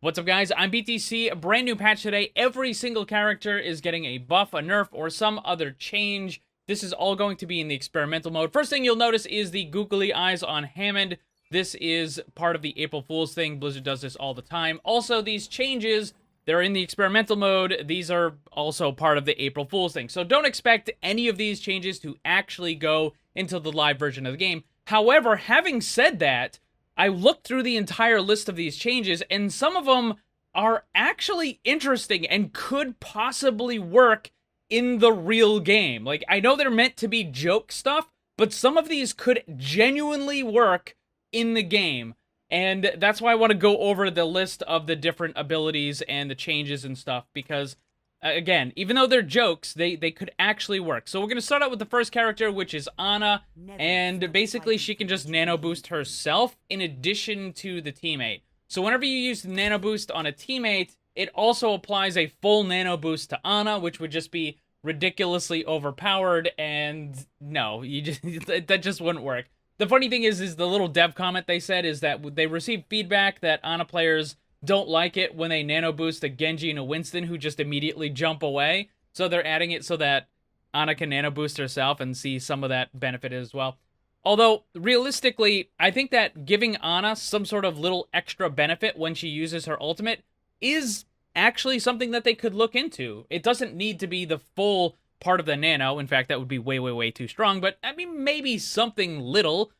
What's up, guys? I'm BTC. A brand new patch today. Every single character is getting a buff, a nerf, or some other change. This is all going to be in the experimental mode. First thing you'll notice is the googly eyes on Hammond. This is part of the April Fool's thing. Blizzard does this all the time. Also, these changes, they're in the experimental mode. These are also part of the April Fool's thing. So don't expect any of these changes to actually go into the live version of the game. However, having said that, I looked through the entire list of these changes, and some of them are actually interesting and could possibly work in the real game. Like, I know they're meant to be joke stuff, but some of these could genuinely work in the game. And that's why I want to go over the list of the different abilities and the changes and stuff, because, again, even though they're jokes, they could actually work. So we're going to start out with the first character, which is Ana, and basically she can just nano boost herself in addition to the teammate. So whenever you use nano boost on a teammate, it also applies a full nano boost to Ana, which would just be ridiculously overpowered, and no, that just wouldn't work. The funny thing is the little dev comment they said is that they received feedback that Ana players don't like it when they nano boost a Genji and a Winston who just immediately jump away. So they're adding it so that Ana can nano boost herself and see some of that benefit as well. Although, realistically, I think that giving Ana some sort of little extra benefit when she uses her ultimate is actually something that they could look into. It doesn't need to be the full part of the nano. In fact, that would be way, way, way too strong. But, I mean, maybe something little.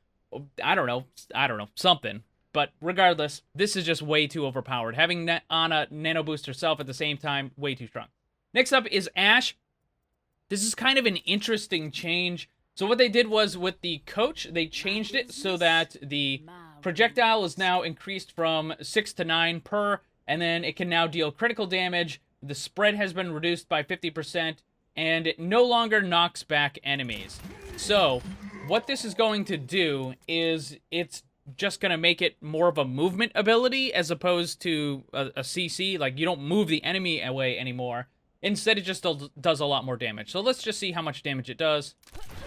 I don't know, something. But regardless, this is just way too overpowered. Having Ana nano boost herself at the same time, way too strong. Next up is Ashe. This is kind of an interesting change. So what they did was with the coach, they changed it so that the projectile is now increased from 6 to 9 per, and then it can now deal critical damage. The spread has been reduced by 50%, and it no longer knocks back enemies. So what this is going to do is it's just going to make it more of a movement ability as opposed to a CC. Like, you don't move the enemy away anymore. Instead, it just does a lot more damage. So let's just see how much damage it does,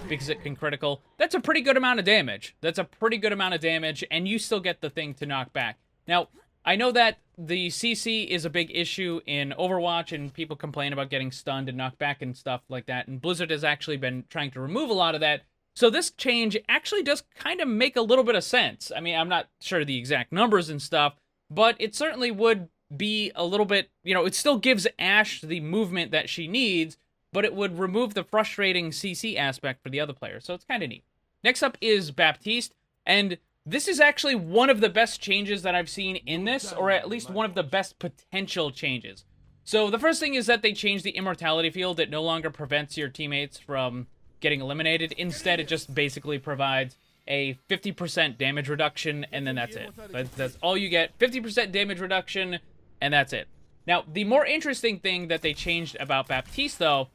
because it can critical. That's a pretty good amount of damage. That's a pretty good amount of damage, and you still get the thing to knock back. Now, I know that the CC is a big issue in Overwatch, and people complain about getting stunned and knocked back and stuff like that, and Blizzard has actually been trying to remove a lot of that. So this change actually does kind of make a little bit of sense. I mean, I'm not sure the exact numbers and stuff, but it certainly would be a little bit, you know, it still gives Ashe the movement that she needs, but it would remove the frustrating CC aspect for the other players, so it's kind of neat. Next up is Baptiste, and this is actually one of the best changes that I've seen in this, or at least one of the best potential changes. So the first thing is that they changed the immortality field. It no longer prevents your teammates from getting eliminated. Instead, it just basically provides a 50% damage reduction, and then that's it. That's all you get, 50% damage reduction, and that's it. Now, the more interesting thing that they changed about Baptiste, though,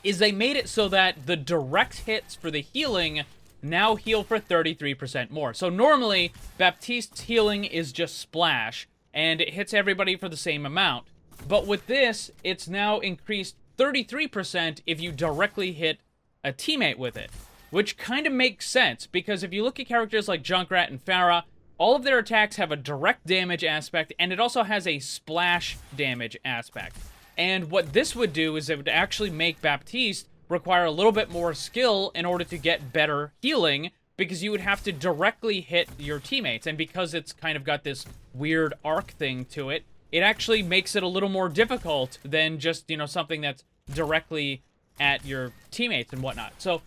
is they made it so that the direct hits for the healing now heal for 33% more. So normally, Baptiste's healing is just splash, and it hits everybody for the same amount. But with this, it's now increased 33% if you directly hit a teammate with it, which kind of makes sense, because if you look at characters like Junkrat and Pharah, all of their attacks have a direct damage aspect, and it also has a splash damage aspect. And what this would do is it would actually make Baptiste require a little bit more skill in order to get better healing, because you would have to directly hit your teammates. And because it's kind of got this weird arc thing to it, it actually makes it a little more difficult than just, you know, something that's directly at your teammates and whatnot. So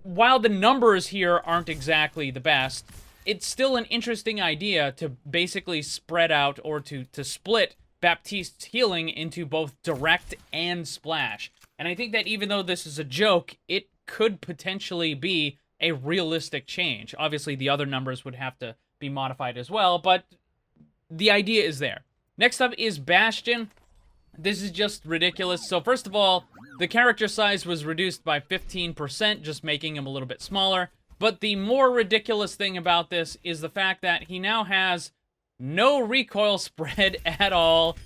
while the numbers here aren't exactly the best, it's still an interesting idea to basically spread out, or to split Baptiste's healing into both direct and splash. And I think that even though this is a joke, it could potentially be a realistic change. Obviously, the other numbers would have to be modified as well, but the idea is there. Next up is Bastion. This is just ridiculous. So first of all, the character size was reduced by 15%, just making him a little bit smaller. But the more ridiculous thing about this is the fact that he now has no recoil spread at all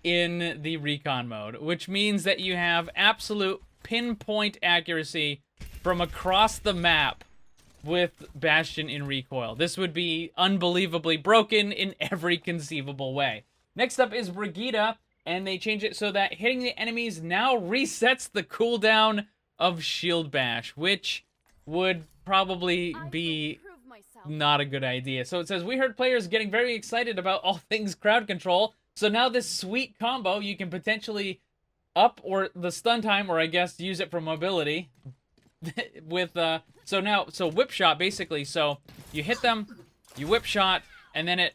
in the recon mode, which means that you have absolute pinpoint accuracy from across the map with Bastion in recoil. This would be unbelievably broken in every conceivable way. Next up is Brigitta, and they change it so that hitting the enemies now resets the cooldown of Shield Bash, which would probably be not a good idea. So it says, we heard players getting very excited about all things crowd control, so now this sweet combo, you can potentially up or the stun time, or I guess use it for mobility, with, so whip shot, basically, so you hit them, you whip shot, and then it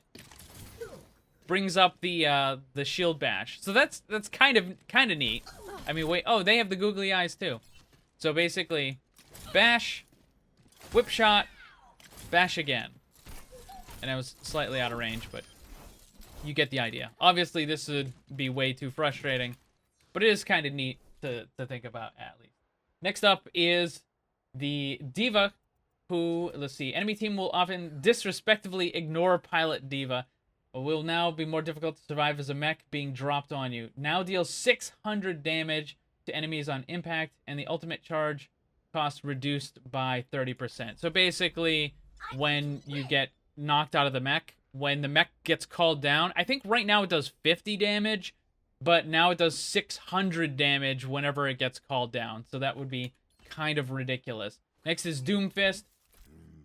brings up the shield bash. So that's kind of neat. I mean, wait, oh, they have the googly eyes too. So basically, bash, whip shot, bash again. And I was slightly out of range, but you get the idea. Obviously, this would be way too frustrating, but it is kind of neat to think about, at least. Next up is the Diva, who, let's see, enemy team will often disrespectfully ignore pilot Diva. Will now be more difficult to survive as a mech being dropped on you. Now deals 600 damage to enemies on impact, and the ultimate charge cost reduced by 30%. So basically, when you get knocked out of the mech, when the mech gets called down, I think right now it does 50 damage, but now it does 600 damage whenever it gets called down. So that would be kind of ridiculous. Next is Doomfist.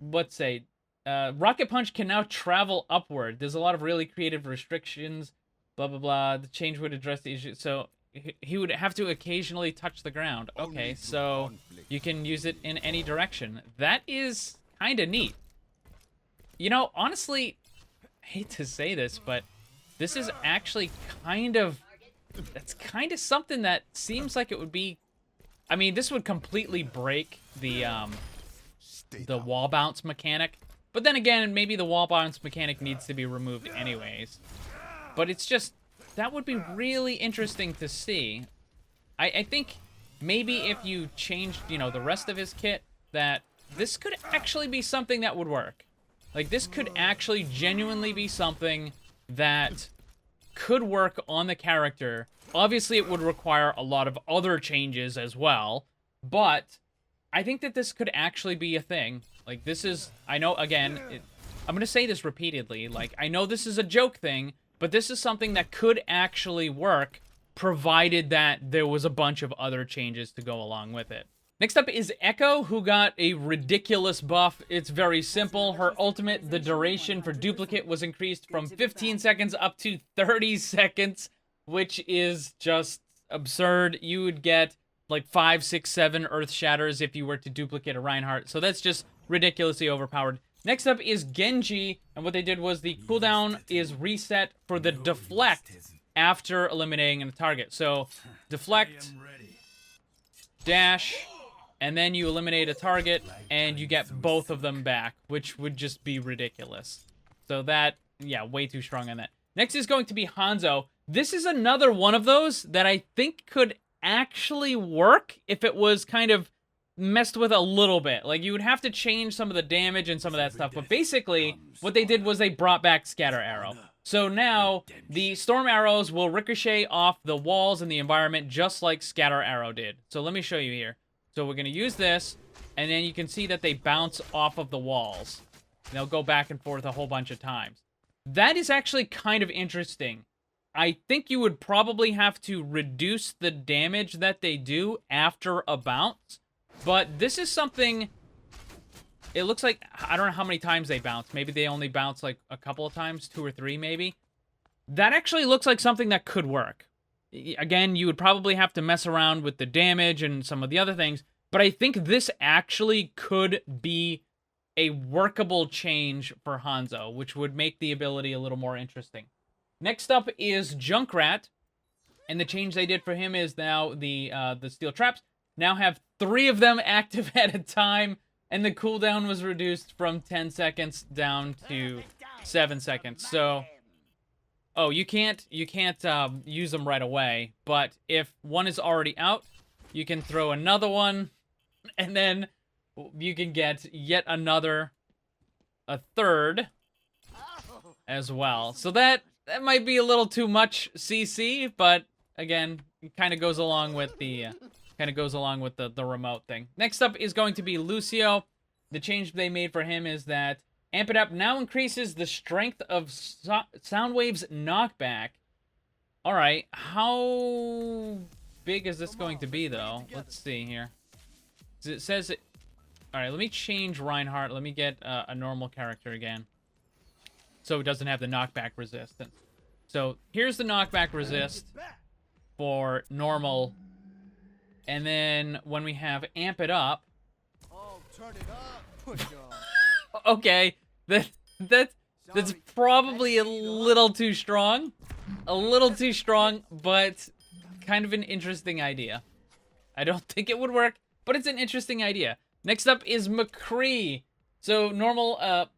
Let's say, Rocket Punch can now travel upward. There's a lot of really creative restrictions, blah, blah, blah. The change would address the issue. So he would have to occasionally touch the ground. Okay, so you can use it in any direction. That is kind of neat. You know, honestly, I hate to say this, but this is actually kind of... That's kind of something that seems like it would be... I mean, this would completely break the wall bounce mechanic. But then again, maybe the wall bounce mechanic needs to be removed anyways. But it's just, that would be really interesting to see. I think maybe if you changed, you know, the rest of his kit, that this could actually be something that would work. Like, this could actually genuinely be something that could work on the character. Obviously, it would require a lot of other changes as well. But I think that this could actually be a thing. Like, this is, I know, again, I'm going to say this repeatedly. Like, I know this is a joke thing, but this is something that could actually work, provided that there was a bunch of other changes to go along with it. Next up is Echo, who got a ridiculous buff. It's very simple. Her ultimate, the duration for duplicate, was increased from 15 seconds up to 30 seconds, which is just absurd. You would get like 5, 6, 7 Earth Shatters if you were to duplicate a Reinhardt. So that's just ridiculously overpowered. Next up is Genji, and what they did was the cooldown is reset for the deflect after eliminating a target. So deflect, dash, and then you eliminate a target, and you get both of them back, which would just be ridiculous. So that, yeah, way too strong on that. Next is going to be Hanzo. This is another one of those that I think could actually work if it was kind of messed with a little bit. Like, you would have to change some of the damage and some of that stuff, but basically what they did was they brought back Scatter Arrow. So now the storm arrows will ricochet off the walls and the environment just like Scatter Arrow did. So let me show you here. So we're going to use this, and then you can see that they bounce off of the walls. They'll go back and forth a whole bunch of times. That is actually kind of interesting. I think you would probably have to reduce the damage that they do after a bounce. But this is something... It looks like... I don't know how many times they bounce. Maybe they only bounce like a couple of times. 2 or 3 maybe. That actually looks like something that could work. Again, you would probably have to mess around with the damage and some of the other things. But I think this actually could be a workable change for Hanzo, which would make the ability a little more interesting. Next up is Junkrat, and the change they did for him is now the steel traps now have 3 of them active at a time, and the cooldown was reduced from 10 seconds down to 7 seconds. So, oh, you can't use them right away, but if one is already out, you can throw another one, and then you can get yet another, a third, as well. So that might be a little too much CC, but again, it kind of goes along with the the remote thing. Next up is going to be Lucio. The change they made for him is that Amp It Up now increases the strength of Soundwave's knockback Alright, how big is this going to be, though? Let's see here. It says it... Alright, let me change Reinhardt. Let me get a normal character again. So it doesn't have the knockback resistance. So here's the knockback resist for normal. And then when we have amp it up... Oh, turn it up. Push on. Okay, that's probably a little too strong. A little too strong, but kind of an interesting idea. I don't think it would work, but it's an interesting idea. Next up is Mccree. So normal, oh,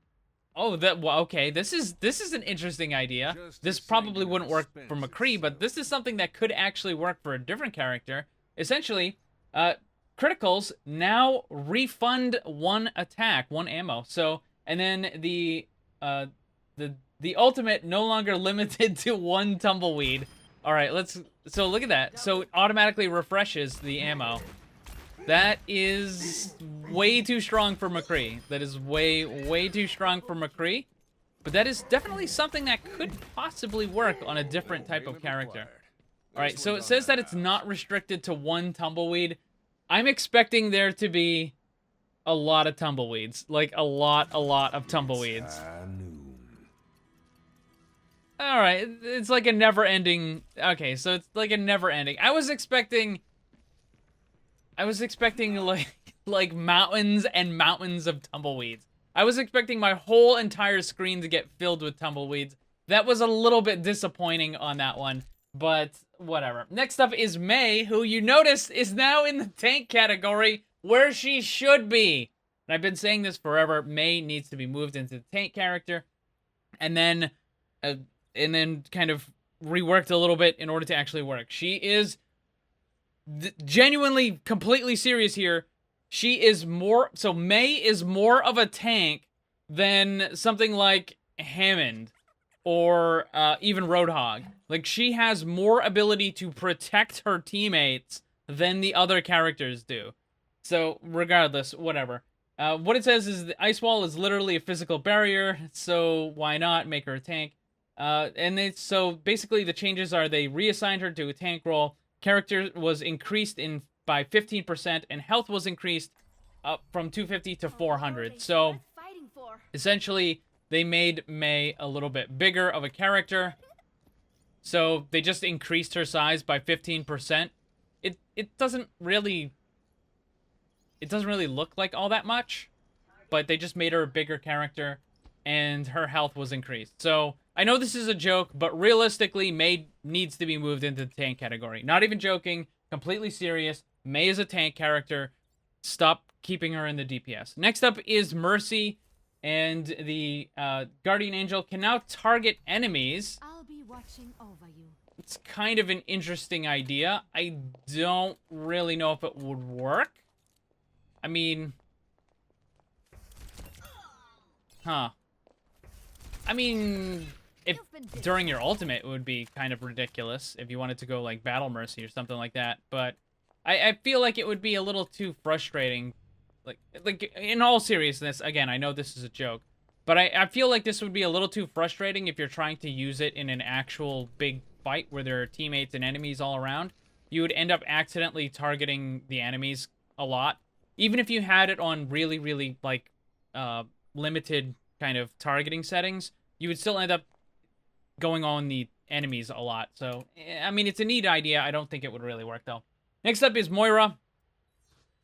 okay, this is an interesting idea. This probably wouldn't work for Mccree, but this is something that could actually work for a different character. Essentially, criticals now refund 1 attack, 1 ammo. So, and then the ultimate no longer limited to 1 tumbleweed. All right, so look at that. So it automatically refreshes the ammo. That is way too strong for Mccree. That is way too strong for Mccree. But that is definitely something that could possibly work on a different type of character. All right, so it says that it's not restricted to 1 tumbleweed. I'm expecting there to be a lot of tumbleweeds. Like, a lot of tumbleweeds. Alright, it's like a never-ending... Okay, so it's like a never-ending... I was expecting like mountains and mountains of tumbleweeds. I was expecting my whole entire screen to get filled with tumbleweeds. That was a little bit disappointing on that one, but whatever. Next up is Mei, who you notice is now in the tank category, where she should be. And I've been saying this forever. Mei needs to be moved into the tank character, and then kind of reworked a little bit in order to actually work. She is genuinely, completely serious here. She is more... So Mei is more of a tank than something like Hammond or even Roadhog. Like, she has more ability to protect her teammates than the other characters do. So, regardless, whatever. What it says is the ice wall is literally a physical barrier, so why not make her a tank? So basically the changes are they reassigned her to a tank role, character was increased by 15%, and health was increased up from 250 to 400. So essentially they made Mei a little bit bigger of a character. So they just increased her size by 15%. It doesn't really look like all that much, but they just made her a bigger character, and her health was increased. So I know this is a joke, but realistically, Mei needs to be moved into the tank category. Not even joking, completely serious. Mei is a tank character. Stop keeping her in the DPS. Next up is Mercy, and the Guardian Angel can now target enemies. I'll be watching over you. It's kind of an interesting idea. I don't really know if it would work. I mean... Huh. I mean... If during your ultimate, it would be kind of ridiculous if you wanted to go like Battle Mercy or something like that. But I feel like it would be a little too frustrating. Like in all seriousness, again, I know this is a joke, but I feel like this would be a little too frustrating if you're trying to use it in an actual big fight where there are teammates and enemies all around. You would end up accidentally targeting the enemies a lot. Even if you had it on really, like, limited kind of targeting settings, you would still end up going on the enemies a lot. So, I mean, it's a neat idea. I don't think it would really work, though. Next up is Moira.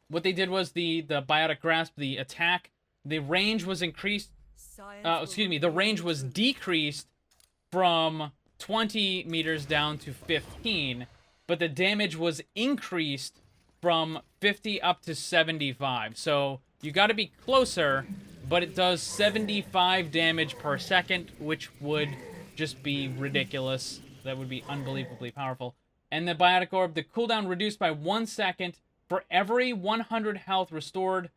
What they did was the Biotic Grasp, the attack, the range was increased... the range was decreased from 20 meters down to 15, but the damage was increased from 50 up to 75. So, you gotta be closer, but it does 75 damage per second, which would just be ridiculous. That would be unbelievably powerful. And the Biotic Orb, the cooldown reduced by 1 second for every 100 health restored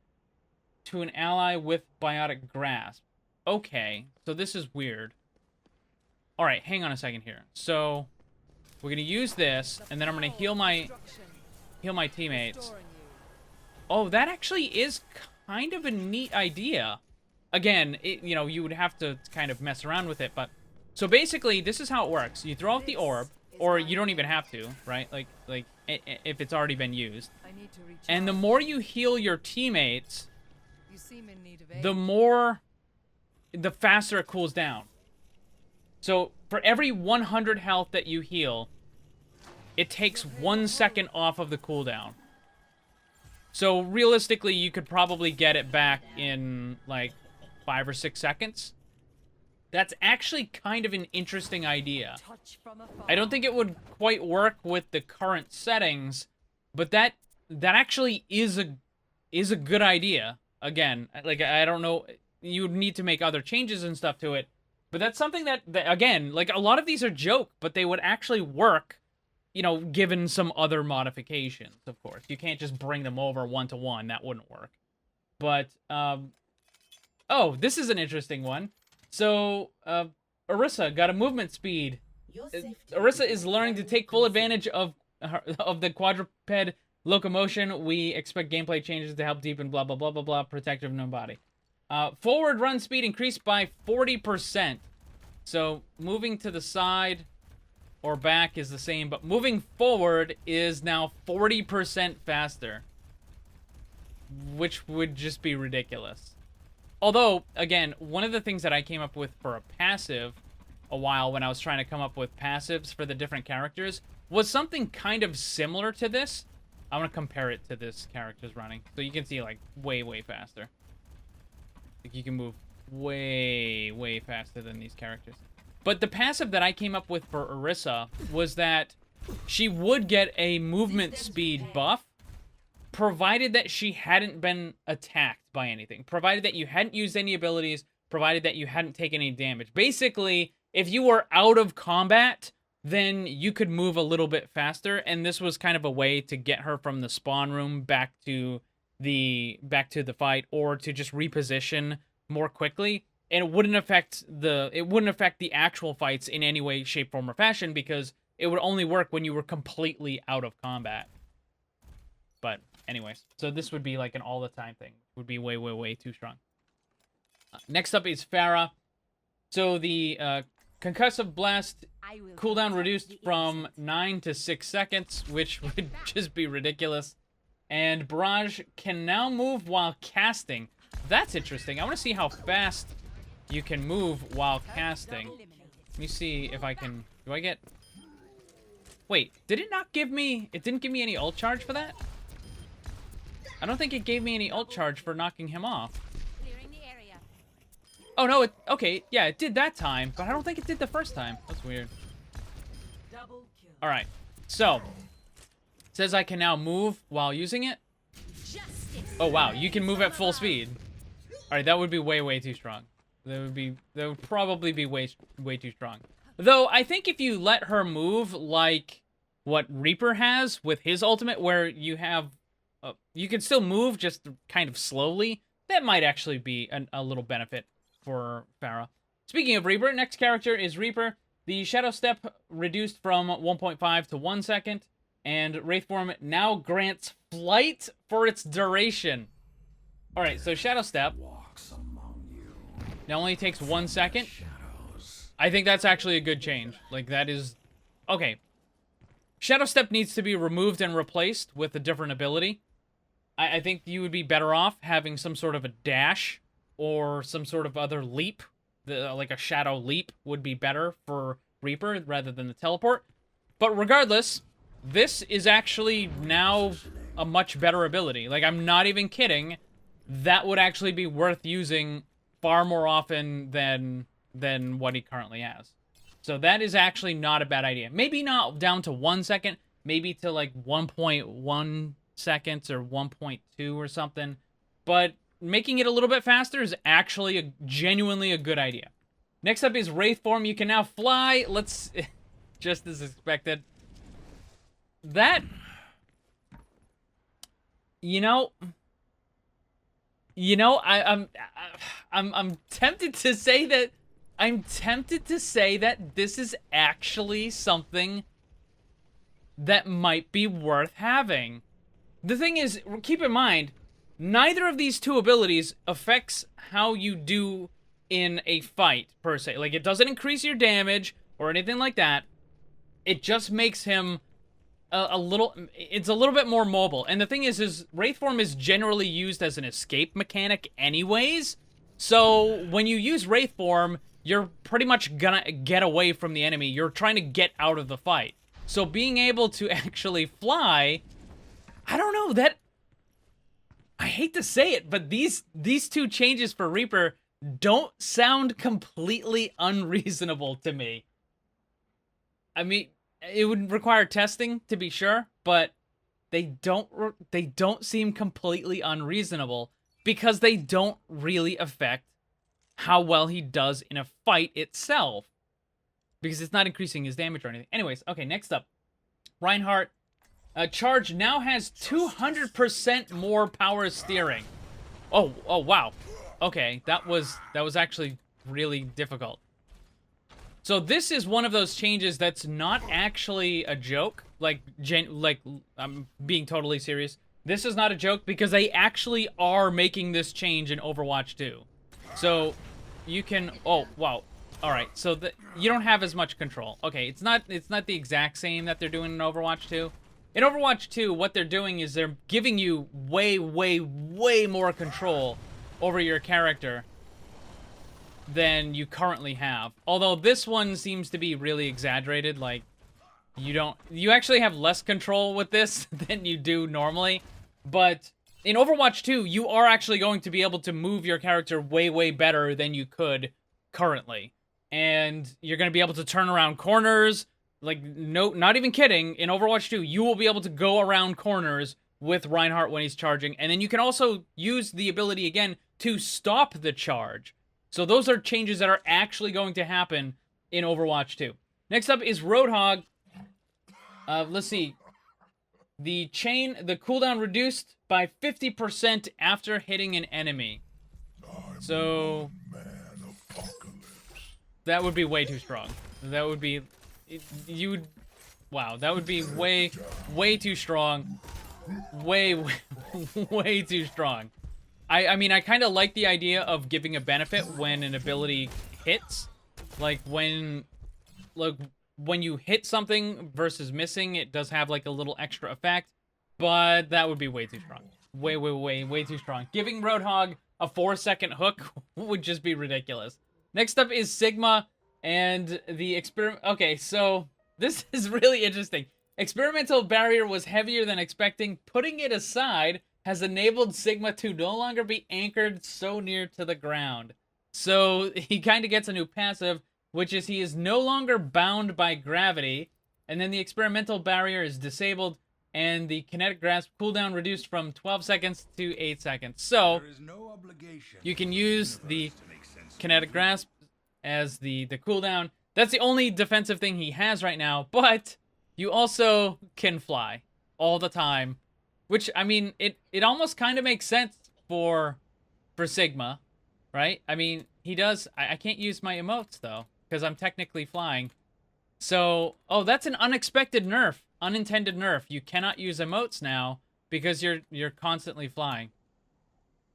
to an ally with Biotic Grasp. Okay, so this is weird. Alright, hang on a second here. So, we're gonna use this, and then I'm gonna heal my teammates. Oh, that actually is kind of a neat idea. Again, you know, you would have to kind of mess around with it, but... So basically, this is how it works. You throw out the orb, or you don't even have to, right? Like if it's already been used. I need to recharge. And the more you heal your teammates, You seem in need of the faster it cools down. So for every 100 health that you heal, it takes 1 second off of the cooldown. So realistically, you could probably get it back in like 5 or 6 seconds. That's actually kind of an interesting idea. I don't think it would quite work with the current settings, but that actually is a good idea. Again, like, I don't know, you would need to make other changes and stuff to it, but that's something that again, like, a lot of these are joke, but they would actually work, you know, given some other modifications, of course. You can't just bring them over one-to-one, that wouldn't work. But, oh, this is an interesting one. So, Erisa got a movement speed. Erisa is learning to take full advantage of the quadruped locomotion. We expect gameplay changes to help deepen blah blah blah blah blah protective no body. Forward run speed increased by 40%. So moving to the side or back is the same, but moving forward is now 40% faster, which would just be ridiculous. Although, again, one of the things that I came up with for a passive a while when I was trying to come up with passives for the different characters was something kind of similar to this. I want to compare it to this character's running. So you can see, like, way, way faster. Like, you can move way, way faster than these characters. But the passive that I came up with for Erisa was that she would get a movement speed buff, provided that she hadn't been attacked by anything. Provided that you hadn't used any abilities. Provided that you hadn't taken any damage. Basically, if you were out of combat, then you could move a little bit faster, and this was kind of a way to get her from the spawn room back to the fight, or to just reposition more quickly. And it wouldn't affect the actual fights in any way, shape, form, or fashion, because it would only work when you were completely out of combat. But anyways, so this would be like an all-the-time thing. It would be way, way, way too strong. Next up is Pharah. So the concussive blast cooldown reduced from 9 to 6 seconds, which would just be ridiculous. And Barrage can now move while casting. That's interesting. I want to see how fast you can move while casting. Let me see if I can... Do I get... Wait, did it not give me... It didn't give me any ult charge for that? I don't think it gave me any ult charge for knocking him off. Oh, no, it... Okay, yeah, it did that time, but I don't think it did the first time. That's weird. Alright, so... It says I can now move while using it. Oh, wow, you can move at full speed. Alright, that would be way, way too strong. That would probably be way, way too strong. Though, I think if you let her move like what Reaper has with his ultimate, where you have... you can still move, just kind of slowly, that might actually be a little benefit for Pharah. Speaking of Reaper, next character is Reaper. The Shadow Step reduced from 1.5 to 1 second, and Wraith Form now grants flight for its duration. Alright, so Shadow Step now only takes 1 second. I think that's actually a good change. Like, that is... Okay. Shadow Step needs to be removed and replaced with a different ability. I think you would be better off having some sort of a dash or some sort of other leap. Like a Shadow Leap would be better for Reaper rather than the teleport. But regardless, this is actually now a much better ability. Like, I'm not even kidding. That would actually be worth using far more often than what he currently has. So that is actually not a bad idea. Maybe not down to 1 second, maybe to like 1.1 seconds or 1.2 or something. But making it a little bit faster is actually genuinely a good idea. Next up is Wraith Form. You can now fly. Let's... just as expected. That... You know, I'm tempted to say that... I'm tempted to say that this is actually something that might be worth having. The thing is, keep in mind, neither of these two abilities affects how you do in a fight, per se. Like, it doesn't increase your damage or anything like that. it just makes him it's a little bit more mobile. And the thing is Wraith form is generally used as an escape mechanic anyways. So when you use Wraith form, you're pretty much gonna get away from the enemy. You're trying to get out of the fight. So being able to actually fly, I don't know, that... I hate to say it, but these two changes for Reaper don't sound completely unreasonable to me. I mean, it would require testing to be sure, but they don't seem completely unreasonable because they don't really affect how well he does in a fight itself, because it's not increasing his damage or anything. Anyways, okay, next up, Reinhardt. Charge now has 200% more power steering. Oh wow. Okay, that was actually really difficult. So this is one of those changes that's not actually a joke. Like I'm being totally serious. This is not a joke because they actually are making this change in Overwatch 2. So you can... Oh, wow. All right, so you don't have as much control. Okay, it's not the exact same that they're doing in Overwatch 2. In Overwatch 2, what they're doing is they're giving you way, way, way more control over your character than you currently have. Although this one seems to be really exaggerated. Like, you actually have less control with this than you do normally. But in Overwatch 2, you are actually going to be able to move your character way, way better than you could currently. And you're going to be able to turn around corners. Like, no, not even kidding. In Overwatch 2, you will be able to go around corners with Reinhardt when he's charging. And then you can also use the ability again to stop the charge. So those are changes that are actually going to happen in Overwatch 2. Next up is Roadhog. Let's see. The cooldown reduced by 50% after hitting an enemy. So that would be way too strong. That would be... Wow, that would be way, way too strong. Way, way too strong. I mean, I kind of like the idea of giving a benefit when an ability hits. Like, when you hit something versus missing, it does have, like, a little extra effect. But that would be way too strong. Way, way, way, way too strong. Giving Roadhog a 4-second hook would just be ridiculous. Next up is Sigma and the experiment. Okay, so this is really interesting. Experimental barrier was heavier than expecting. Putting it aside has enabled Sigma to no longer be anchored so near to the ground. So he kind of gets a new passive, which is he is no longer bound by gravity. And then the experimental barrier is disabled, and the kinetic grasp cooldown reduced from 12 seconds to 8 seconds. So you can use the kinetic grasp as the cooldown. That's the only defensive thing he has right now, but you also can fly all the time, which, I mean, it almost kind of makes sense for Sigma, right? I mean, he does... I can't use my emotes, though, because I'm technically flying. So, oh, that's an unexpected nerf. Unintended nerf. You cannot use emotes now because you're constantly flying.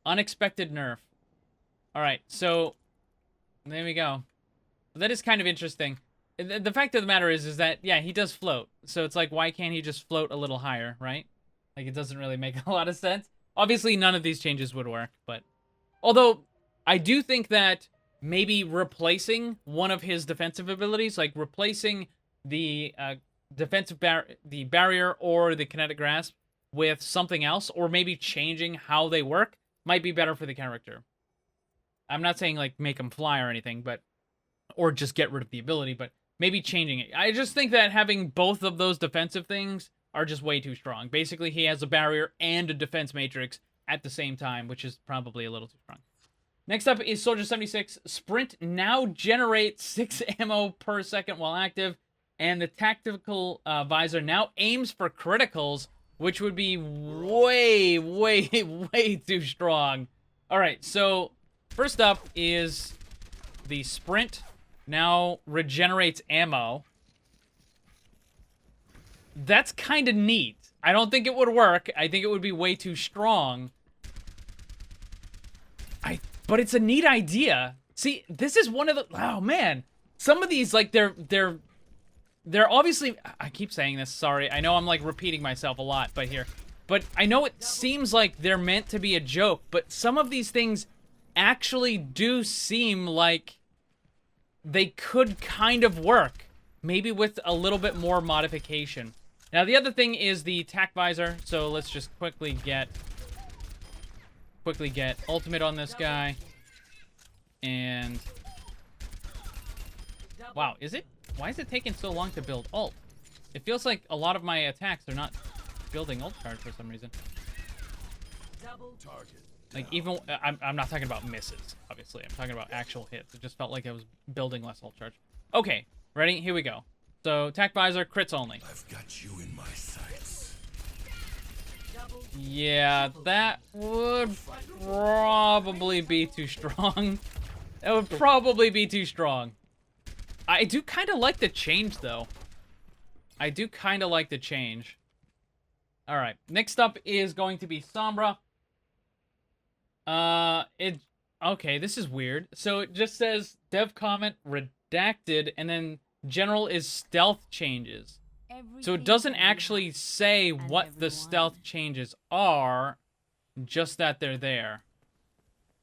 Unexpected nerf. Alright, so there we go. That is kind of interesting. The fact of the matter is that, yeah, he does float. So it's like, why can't he just float a little higher, right? Like, it doesn't really make a lot of sense. Obviously, none of these changes would work, but... Although, I do think that maybe replacing one of his defensive abilities, like replacing the the barrier or the kinetic grasp with something else, or maybe changing how they work, might be better for the character. I'm not saying, like, make him fly or anything, but... Or just get rid of the ability, but maybe changing it. I just think that having both of those defensive things are just way too strong. Basically, he has a barrier and a defense matrix at the same time, which is probably a little too strong. Next up is Soldier 76. Sprint now generates 6 ammo per second while active, and the Tactical Visor now aims for criticals, which would be way, way, way too strong. Alright, so first up is the Sprint now regenerates ammo. That's kind of neat. I don't think it would work. I think it would be way too strong. But it's a neat idea. See, this is one of the... Oh, man. Some of these, like, they're they're obviously, I keep saying this, sorry. I know I'm like repeating myself a lot, but I know it seems like they're meant to be a joke, but some of these things actually do seem like they could kind of work. Maybe with a little bit more modification. Now, the other thing is the Tack Visor, so let's just quickly get ultimate on this guy. And wow, why is it taking so long to build ult? It feels like a lot of my attacks are not building ult charge for some reason. Like, even, I'm not talking about misses, obviously. I'm talking about actual hits. It just felt like I was building less ult charge. Okay, ready? Here we go. So, Tack Visor, crits only. I've got you in my sights. Yeah, that would probably be too strong. That would probably be too strong. I do kind of like the change, though. I do kind of like the change. Alright, next up is going to be Sombra. Okay, this is weird. So it just says dev comment redacted, and then general is stealth changes. So it doesn't actually say what the stealth changes are, just that they're there.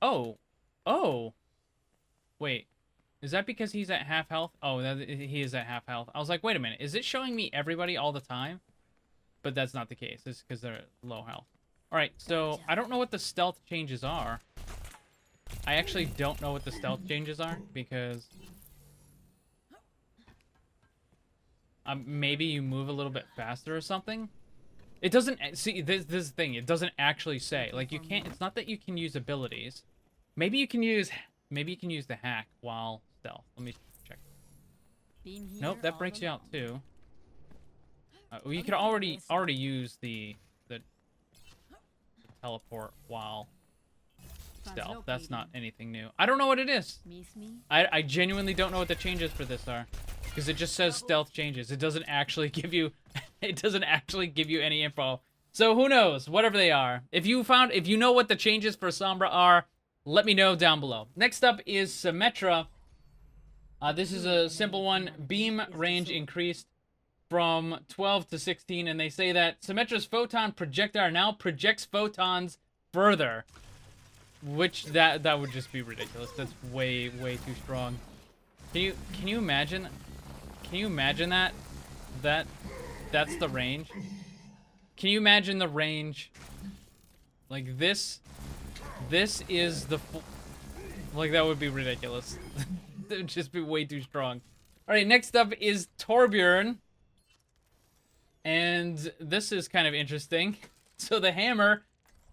Oh. Oh. Wait. Is that because he's at half health? Oh, he is at half health. I was like, wait a minute. Is it showing me everybody all the time? But that's not the case. It's because they're low health. Alright, so I don't know what the stealth changes are. I actually don't know what the stealth changes are, because maybe you move a little bit faster or something. It doesn't, see, this is the thing, it doesn't actually say. Like, you can't, it's not that you can use abilities. Maybe you can use the hack while stealth. Let me check. Nope, that breaks you out too. Well, you could already use the teleport while stealth. That's not anything new. I don't know what it is. I genuinely don't know what the changes for this are, because it just says stealth changes. It doesn't actually give you any info. So who knows? Whatever they are. If you know what the changes for Sombra are, let me know down below. Next up is Symmetra. This is a simple one. Beam range increased from 12 to 16, and they say that Symmetra's photon projectile now projects photons further. Which, that would just be ridiculous. That's way too strong. Can you imagine? Can you imagine that? That's the range? Can you imagine the range? Like, this is the like, that would be ridiculous. That would just be way too strong. Alright, next up is Torbjorn. And this is kind of interesting. So the hammer,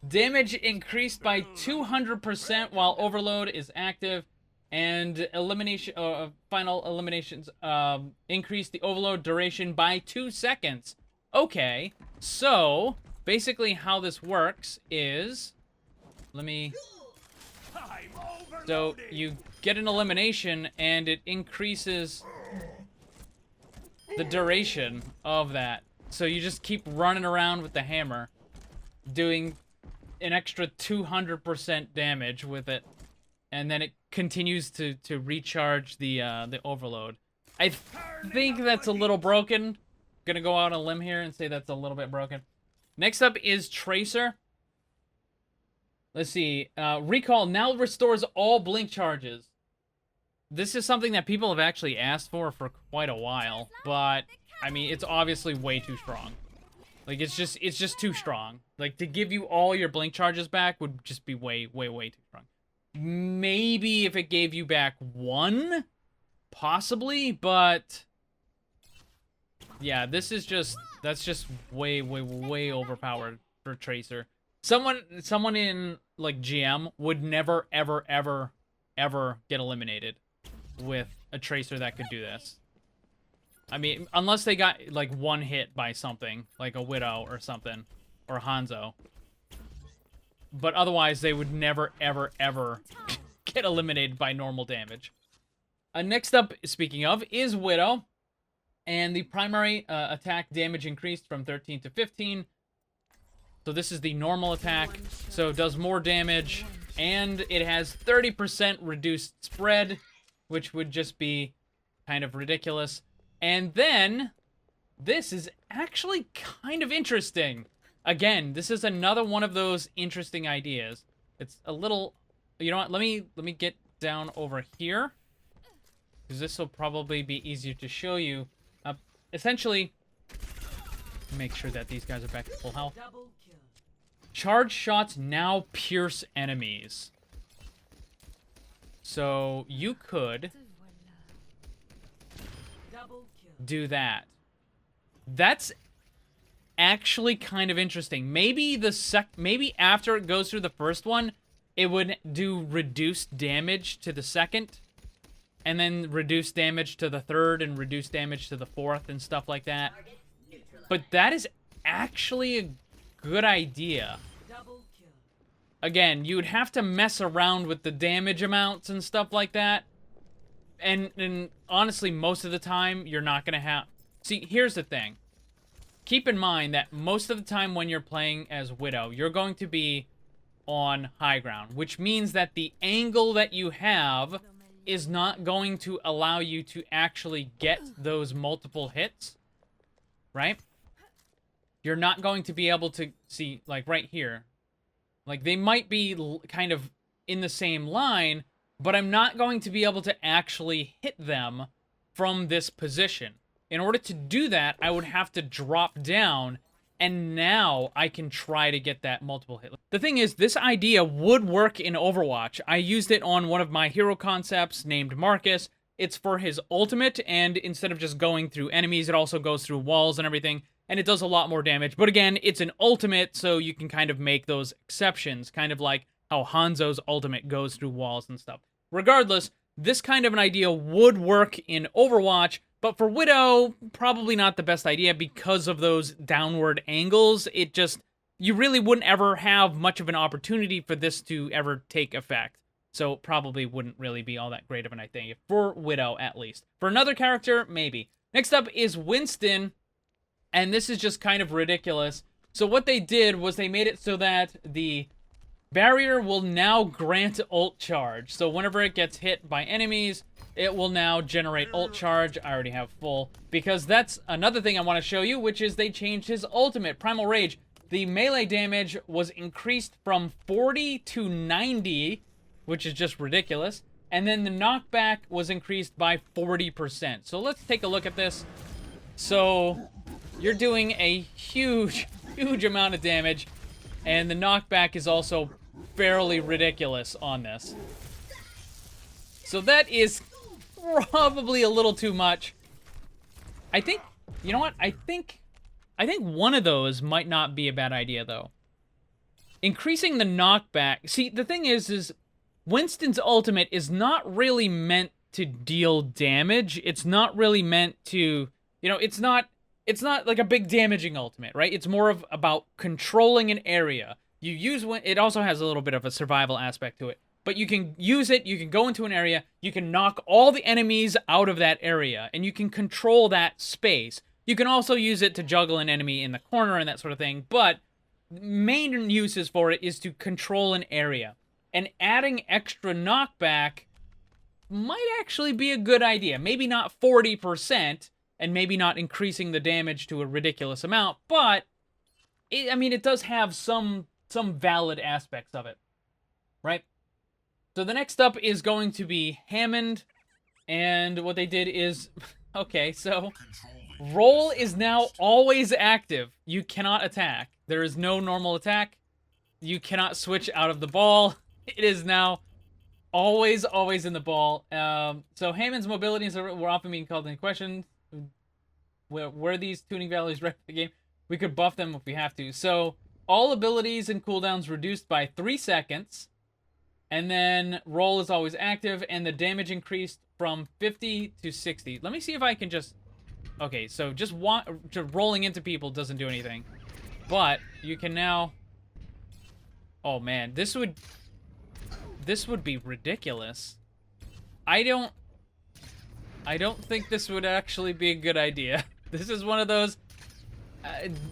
damage increased by 200% while overload is active, and final eliminations increase the overload duration by 2 seconds. Okay, so basically how this works is, so you get an elimination and it increases the duration of that. So you just keep running around with the hammer, doing an extra 200% damage with it, and then it continues to recharge the overload. I think that's a little broken. Gonna go out on a limb here and say that's a little bit broken. Next up is Tracer. Let's see. Recall now restores all blink charges. This is something that people have actually asked for quite a while, but I mean, it's obviously way too strong. Like, it's just too strong. Like, to give you all your blink charges back would just be way too strong. Maybe if it gave you back one, possibly, but yeah, that's just way overpowered for Tracer. Someone in like GM would never ever get eliminated with a Tracer that could do this. I mean, unless they got, like, one hit by something, like a Widow or something, or Hanzo. But otherwise, they would never, ever get eliminated by normal damage. Next up, speaking of, is Widow. And the primary attack damage increased from 13 to 15. So this is the normal attack. So it does more damage. And it has 30% reduced spread, which would just be kind of ridiculous. And then, this is actually kind of interesting. Again, this is another one of those interesting ideas. It's a little... You know what? Let me get down over here. Because this will probably be easier to show you. Essentially, make sure that these guys are back to full health. Charge shots now pierce enemies. So, you could do that. That's actually kind of interesting. Maybe maybe after it goes through the first one, it would do reduced damage to the second, and then reduce damage to the third, and reduce damage to the fourth, and stuff like that. But that is actually a good idea. Again, you would have to mess around with the damage amounts and stuff like that. And honestly, most of the time, you're not going to have... See, here's the thing. Keep in mind that most of the time when you're playing as Widow, you're going to be on high ground, which means that the angle that you have is not going to allow you to actually get those multiple hits, right? You're not going to be able to see, like right here, like they might be kind of in the same line, but I'm not going to be able to actually hit them from this position. In order to do that, I would have to drop down, and now I can try to get that multiple hit. The thing is, this idea would work in Overwatch. I used it on one of my hero concepts named Marcus. It's for his ultimate, and instead of just going through enemies, it also goes through walls and everything, and it does a lot more damage. But again, it's an ultimate, so you can kind of make those exceptions, kind of like how Hanzo's ultimate goes through walls and stuff. Regardless, this kind of an idea would work in Overwatch, but for Widow, probably not the best idea because of those downward angles. It just, you really wouldn't ever have much of an opportunity for this to ever take effect. So probably wouldn't really be all that great of an idea, for Widow at least. For another character, maybe. Next up is Winston, and this is just kind of ridiculous. So what they did was they made it so that the barrier will now grant ult charge. So whenever it gets hit by enemies, it will now generate ult charge. I already have full. Because that's another thing I want to show you, which is they changed his ultimate, Primal Rage. The melee damage was increased from 40 to 90, which is just ridiculous. And then the knockback was increased by 40%. So let's take a look at this. So you're doing a huge amount of damage. And the knockback is also fairly ridiculous on this. So that is probably a little too much. I think, you know what? I think one of those might not be a bad idea, though. Increasing the knockback. See, the thing is Winston's ultimate is not really meant to deal damage. It's not really meant to, you know, it's not like a big damaging ultimate, right? It's more of about controlling an area. You use it also has a little bit of a survival aspect to it. But you can use it, you can go into an area, you can knock all the enemies out of that area, and you can control that space. You can also use it to juggle an enemy in the corner and that sort of thing, but main uses for it is to control an area. And adding extra knockback might actually be a good idea. Maybe not 40%, and maybe not increasing the damage to a ridiculous amount, but it does have some valid aspects of it, right? So the next up is going to be Hammond, and what they did is, okay, so roll is now always active. You cannot attack. There is no normal attack. You cannot switch out of the ball. It is now always in the ball. So Hammond's mobilities were often being called into question. Were these tuning values right for the game? We could buff them if we have to. So all abilities and cooldowns reduced by 3 seconds. And then roll is always active, and the damage increased from 50 to 60. Let me see if I can just... Okay, so just rolling into people doesn't do anything. But you can now... Oh man, this would be ridiculous. I don't think this would actually be a good idea. This is one of those...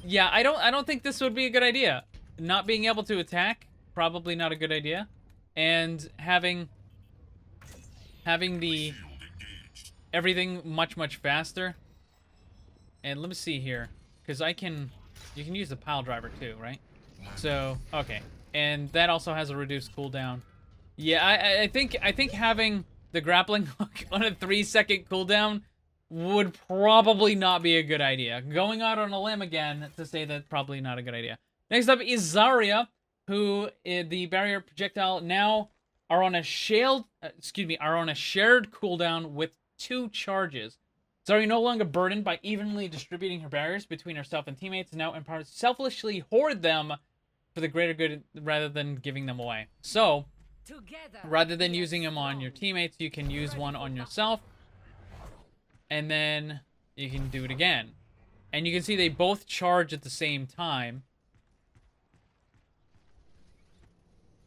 yeah, I don't think this would be a good idea. Not being able to attack, probably not a good idea. And having the everything much faster. And let me see here. Because you can use the pile driver too, right? So, okay. And that also has a reduced cooldown. Yeah, I think having the grappling hook on a 3-second cooldown would probably not be a good idea. Going out on a limb again to say that's probably not a good idea. Next up is Zarya, who the barrier projectile now are on a shared cooldown with 2 charges. Zarya, no longer burdened by evenly distributing her barriers between herself and teammates, now empowered to selfishly hoard them for the greater good rather than giving them away. So, rather than using them on your teammates, you can use one on yourself, and then you can do it again. And you can see they both charge at the same time.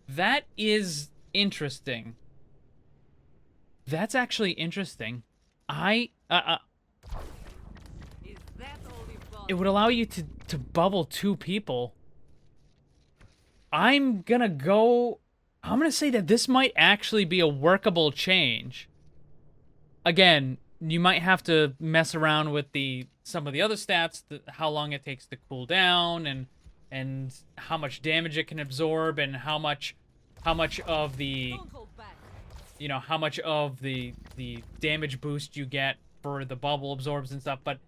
That is interesting. That's actually interesting. It would allow you to bubble 2 people. I'm gonna say that this might actually be a workable change. Again, you might have to mess around with some of the other stats, how long it takes to cool down, and how much damage it can absorb, and how much of the damage boost you get for the bubble absorbs and stuff. But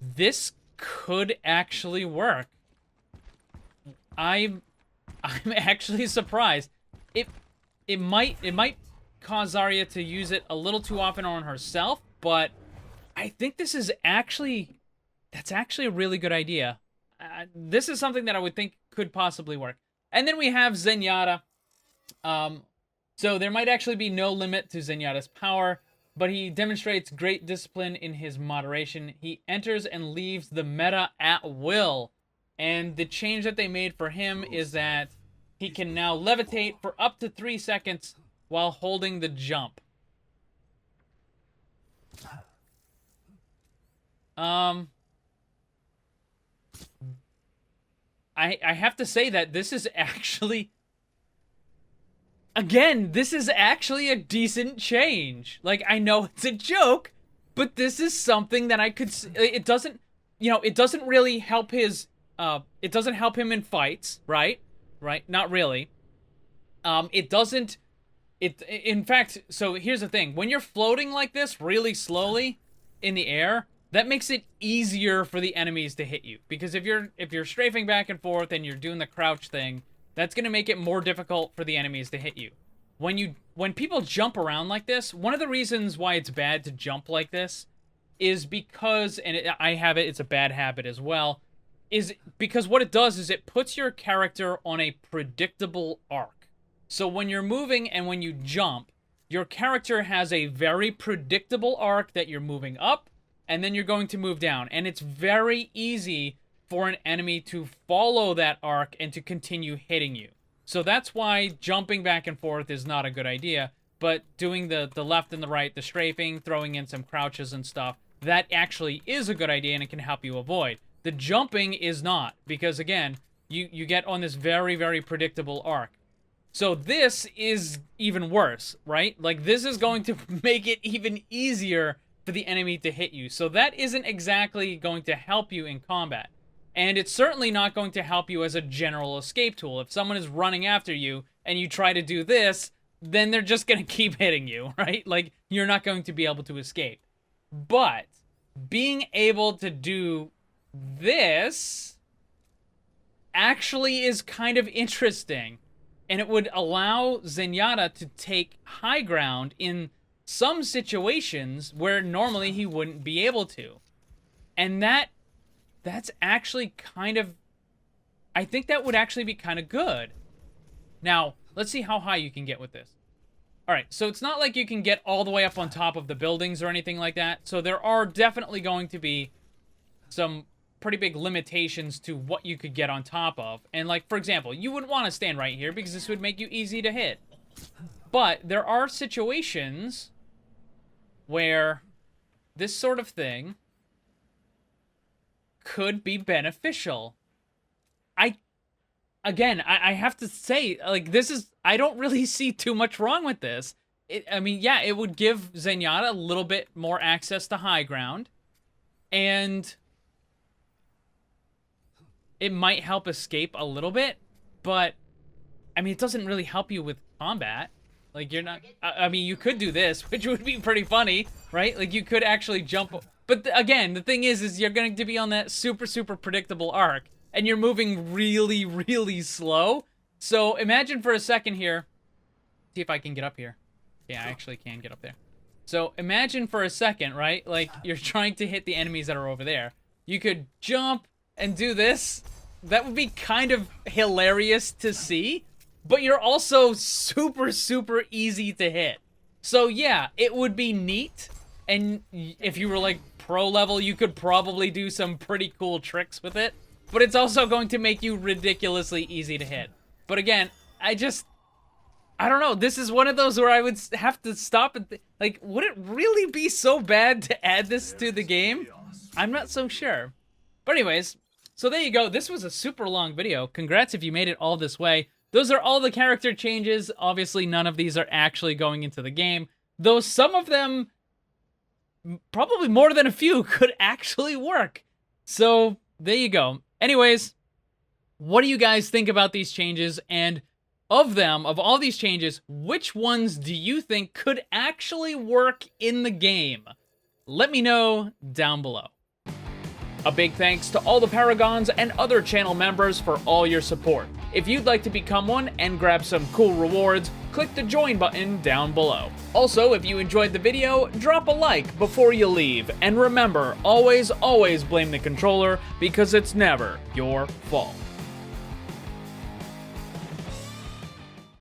this could actually work. I'm actually surprised. It might cause Zarya to use it a little too often on herself, but I think that's actually a really good idea. This is something that I would think could possibly work. And then we have Zenyatta. So there might actually be no limit to Zenyatta's power, but he demonstrates great discipline in his moderation. He enters and leaves the meta at will. And the change that they made for him is that he can now levitate for up to 3 seconds while holding the jump. I have to say that this is actually... Again, this is actually a decent change. Like, I know it's a joke, but this is something that I could... It doesn't really help his... it doesn't help him in fights, right? Right? Not really. In fact, so here's the thing. When you're floating like this really slowly in the air, that makes it easier for the enemies to hit you. Because if you're strafing back and forth and you're doing the crouch thing, that's going to make it more difficult for the enemies to hit you. When people jump around like this, one of the reasons why it's bad to jump like this is because, and it's a bad habit as well, is because what it does is it puts your character on a predictable arc. So when you're moving and when you jump, your character has a very predictable arc that you're moving up, and then you're going to move down. And it's very easy for an enemy to follow that arc and to continue hitting you. So that's why jumping back and forth is not a good idea, but doing the left and the right, the strafing, throwing in some crouches and stuff, that actually is a good idea and it can help you avoid. The jumping is not, because again, you get on this very, very predictable arc. So this is even worse, right? Like, this is going to make it even easier for the enemy to hit you. So that isn't exactly going to help you in combat. And it's certainly not going to help you as a general escape tool. If someone is running after you and you try to do this, then they're just going to keep hitting you, right? Like, you're not going to be able to escape. But being able to do this actually is kind of interesting. And it would allow Zenyatta to take high ground in some situations where normally he wouldn't be able to. And that's actually kind of... I think that would actually be kind of good. Now, let's see how high you can get with this. Alright, so it's not like you can get all the way up on top of the buildings or anything like that. So there are definitely going to be some pretty big limitations to what you could get on top of. And like, for example, you wouldn't want to stand right here because this would make you easy to hit. But there are situations where this sort of thing could be beneficial. I have to say, like, this is... I don't really see too much wrong with this. I mean, yeah, it would give Zenyatta a little bit more access to high ground. And it might help escape a little bit, but I mean, it doesn't really help you with combat. Like, you're not, I mean, you could do this, which would be pretty funny, right? Like, you could actually jump, but again, the thing is you're going to be on that super, super predictable arc, and you're moving really, really slow. So imagine for a second here, see if I can get up here. Yeah, I actually can get up there. So imagine for a second, right? Like, you're trying to hit the enemies that are over there. You could jump and do this. That would be kind of hilarious to see, but you're also super, super easy to hit. So yeah, it would be neat, and if you were like pro level, you could probably do some pretty cool tricks with it, but it's also going to make you ridiculously easy to hit. But again, I don't know, this is one of those where I would have to stop and like, would it really be so bad to add this to the game? I'm not so sure. But anyways, so there you go. This was a super long video. Congrats if you made it all this way. Those are all the character changes. Obviously, none of these are actually going into the game, though some of them, probably more than a few, could actually work. So there you go. Anyways, what do you guys think about these changes? And of all these changes, which ones do you think could actually work in the game? Let me know down below. A big thanks to all the Paragons and other channel members for all your support. If you'd like to become one and grab some cool rewards, click the join button down below. Also, if you enjoyed the video, drop a like before you leave. And remember, always, always blame the controller because it's never your fault.